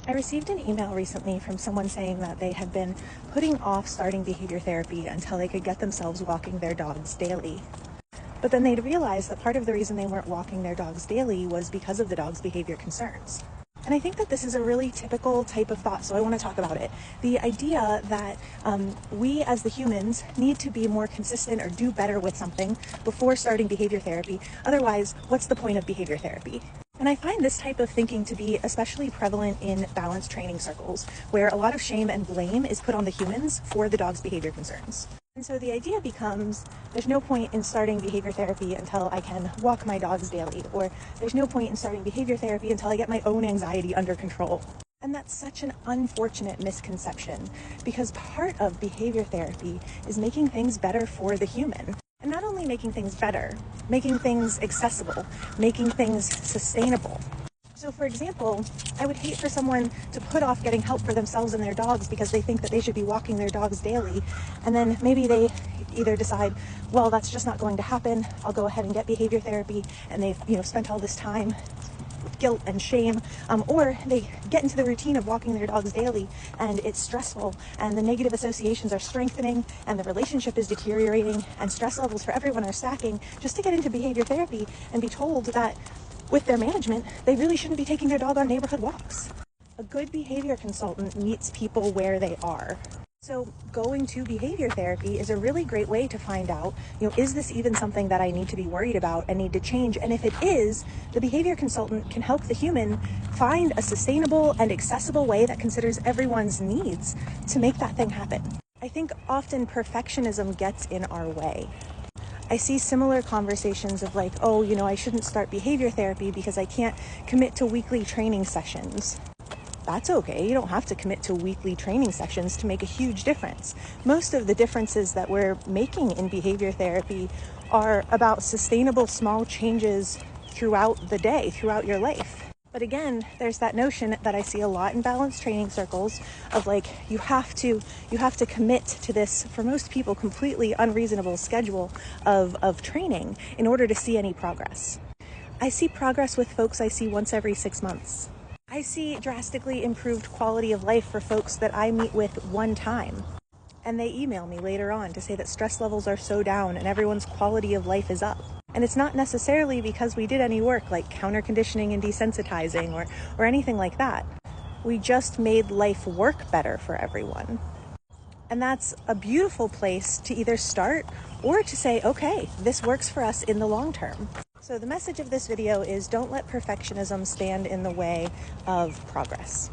I received an email recently from someone saying that they had been putting off starting behavior therapy until they could get themselves walking their dogs daily. But then they'd realized that part of the reason they weren't walking their dogs daily was because of the dog's behavior concerns. And I think that this is a really typical type of thought, so I want to talk about it. The idea that we as the humans need to be more consistent or do better with something before starting behavior therapy. Otherwise, what's the point of behavior therapy? And I find this type of thinking to be especially prevalent in balance training circles, where a lot of shame and blame is put on the humans for the dog's behavior concerns. And so the idea becomes, there's no point in starting behavior therapy until I can walk my dogs daily, or there's no point in starting behavior therapy until I get my own anxiety under control. And that's such an unfortunate misconception, because part of behavior therapy is making things better for the human. And not only making things better, making things accessible, making things sustainable. So for example, I would hate for someone to put off getting help for themselves and their dogs because they think that they should be walking their dogs daily. And then maybe they either decide, well, that's just not going to happen. I'll go ahead and get behavior therapy. And they've spent all this time with guilt and shame, or they get into the routine of walking their dogs daily and it's stressful and the negative associations are strengthening and the relationship is deteriorating and stress levels for everyone are stacking, just to get into behavior therapy and be told that with their management, they really shouldn't be taking their dog on neighborhood walks. A good behavior consultant meets people where they are. So going to behavior therapy is a really great way to find out, is this even something that I need to be worried about and need to change? And if it is, the behavior consultant can help the human find a sustainable and accessible way that considers everyone's needs to make that thing happen. I think often perfectionism gets in our way. I see similar conversations of like, I shouldn't start behavior therapy because I can't commit to weekly training sessions. That's okay. You don't have to commit to weekly training sessions to make a huge difference. Most of the differences that we're making in behavior therapy are about sustainable small changes throughout the day, throughout your life. But again, there's that notion that I see a lot in balance training circles of like, you have to commit to this, for most people, completely unreasonable schedule of training in order to see any progress. I see progress with folks I see once every 6 months. I see drastically improved quality of life for folks that I meet with one time. And they email me later on to say that stress levels are so down and everyone's quality of life is up. And it's not necessarily because we did any work like counter conditioning and desensitizing or anything like that. We just made life work better for everyone. And that's a beautiful place to either start or to say, okay, this works for us in the long term. So the message of this video is, don't let perfectionism stand in the way of progress.